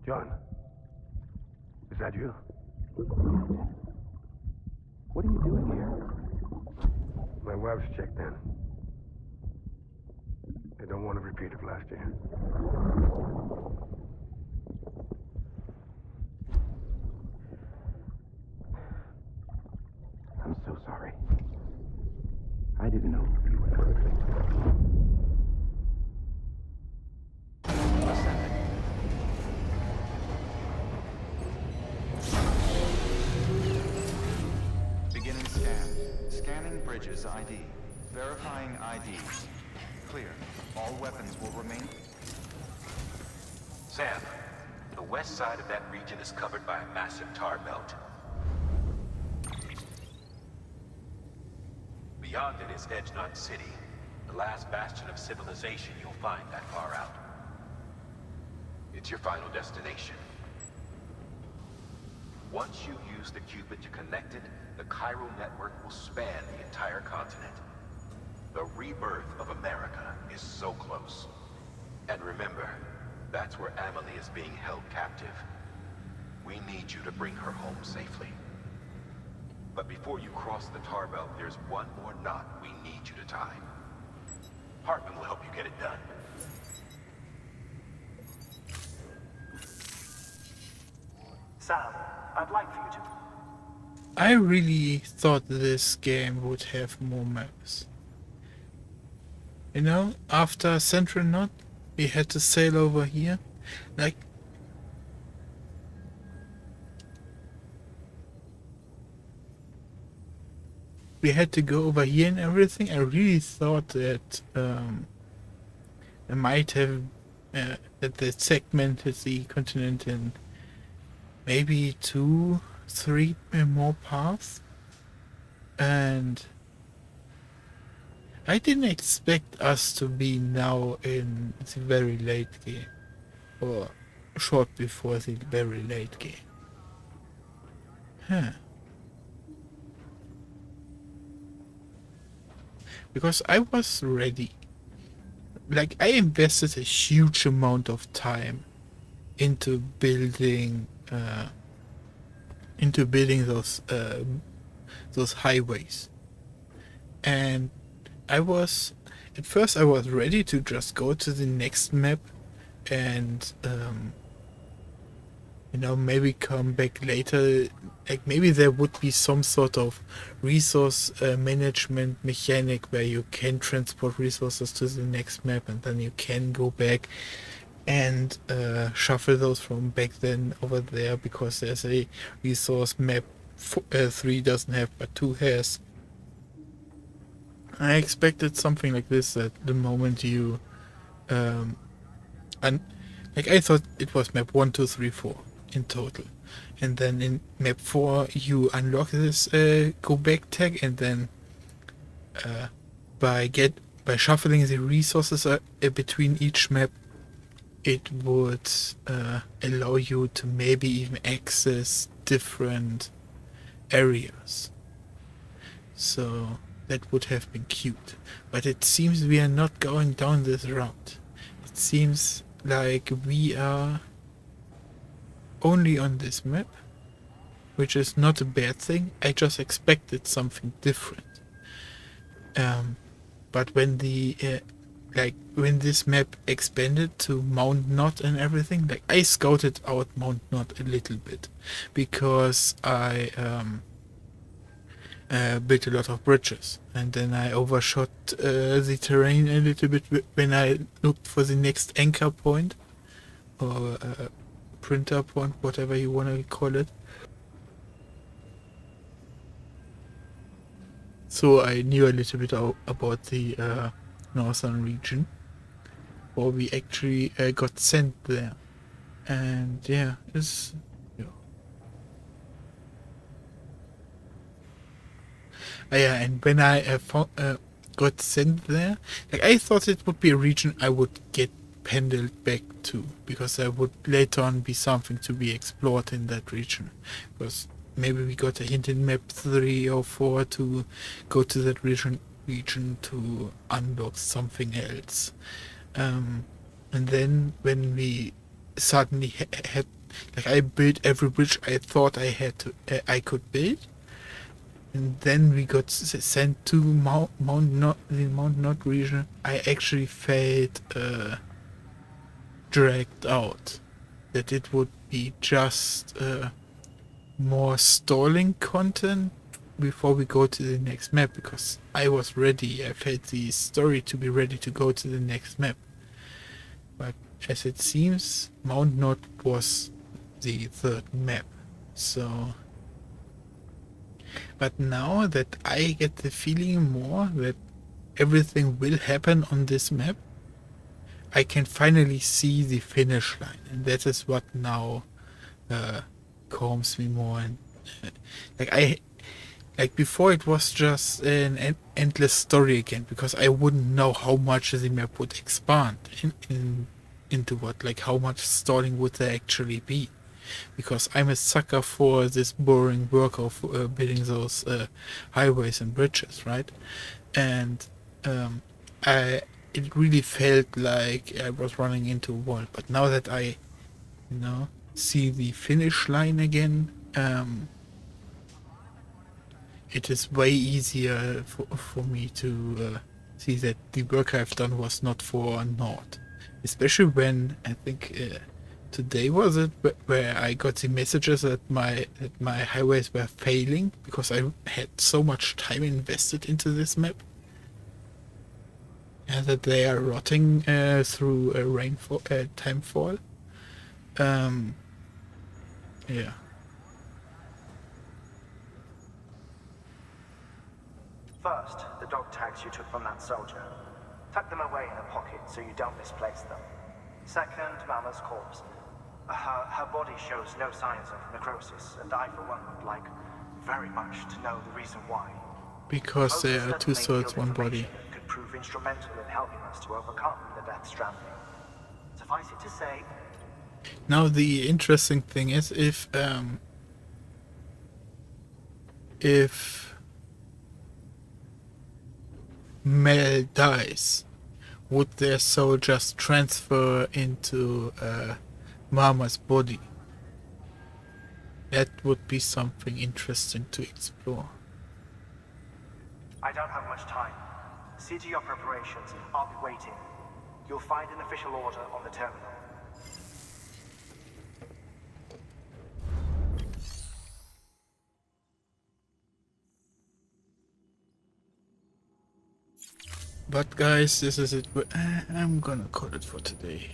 John, is that you? What are you doing here? My wife's checked in. They don't want to repeat of last year. I'm so sorry. I didn't know you were hurt. Beginning scan. Scanning bridges ID. Verifying IDs. Clear. All weapons will remain. Sam, the west side of that region is covered by a massive tar belt. Beyond it is Edgenut City, the last bastion of civilization you'll find that far out. It's your final destination. Once you use the Cupid to connect it, the chiral network will span the entire continent. The rebirth of America is so close. And remember, that's where Amelie is being held captive. We need you to bring her home safely. But before you cross the tar belt, there's one more knot we need you to tie. Hartman will help you get it done. Sam, I'd like for you to... I really thought this game would have more maps. You know, after Central Knot, we had to sail over here. Like, we had to go over here and everything. I really thought that I might have that they segmented the continent in maybe 2, 3 more paths, and I didn't expect us to be now in the very late game, or short before the very late game. Huh. Because I was ready. Like, I invested a huge amount of time into building those highways, and at first I was ready to just go to the next map and you know, maybe come back later. Like, maybe there would be some sort of resource management mechanic where you can transport resources to the next map and then you can go back and shuffle those from back then over there, because there's a resource map 3 doesn't have but 2 has. I expected something like this at the moment you like, I thought it was map 1, 2, 3, 4 in total, and then in map 4 you unlock this go back tag, and then by shuffling the resources between each map, it would allow you to maybe even access different areas. So that would have been cute. But it seems we are not going down this route. It seems like we are only on this map, which is not a bad thing. I just expected something different. But when the when this map expanded to Mount Knot and everything, like, I scouted out Mount Knot a little bit, because I built a lot of bridges, and then I overshot the terrain a little bit when I looked for the next anchor point, or printer point, whatever you want to call it. So I knew a little bit about the northern region, or we actually got sent there, and yeah, it's, you know. Yeah, and when I got sent there, like, I thought it would be a region I would get pendled back to, because there would later on be something to be explored in that region, because maybe we got a hint in map 3 or 4 to go to that region to unlock something else. And then when we suddenly had, like, I built every bridge I thought I could build, and then we got sent to the Mount Nord region. I actually felt dragged out. That it would be just more stalling content before we go to the next map, because I was ready. I felt the story to be ready to go to the next map. But as it seems, Mount Nord was the third map. So, but now that I get the feeling more that everything will happen on this map, I can finally see the finish line, and that is what now calms me more. And like before, it was just an endless story again, because I wouldn't know how much the map would expand into what, like how much stalling would there actually be, because I'm a sucker for this boring work of building those highways and bridges, right? And it really felt like I was running into a wall. But now that I, see the finish line again, it is way easier for me to see that the work I've done was not for naught. Especially when, I think today was it, where I got the messages that my highways were failing because I had so much time invested into this map. And that they are rotting through rainfall, timefall. Yeah. First, the dog tags you took from that soldier. Tuck them away in a pocket so you don't misplace them. Second, Mama's corpse. Her body shows no signs of necrosis, and I, for one, would like very much to know the reason why. Because there are two souls, one body. Could prove instrumental in helping us to overcome the Death Stranding. Suffice it to say. Now the interesting thing is if Mel dies, would their soul just transfer into Mama's body? That would be something interesting to explore. I don't have much time. See to your preparations. I'll be waiting. You'll find an official order on the terminal. But guys, this is it. I'm gonna call it for today.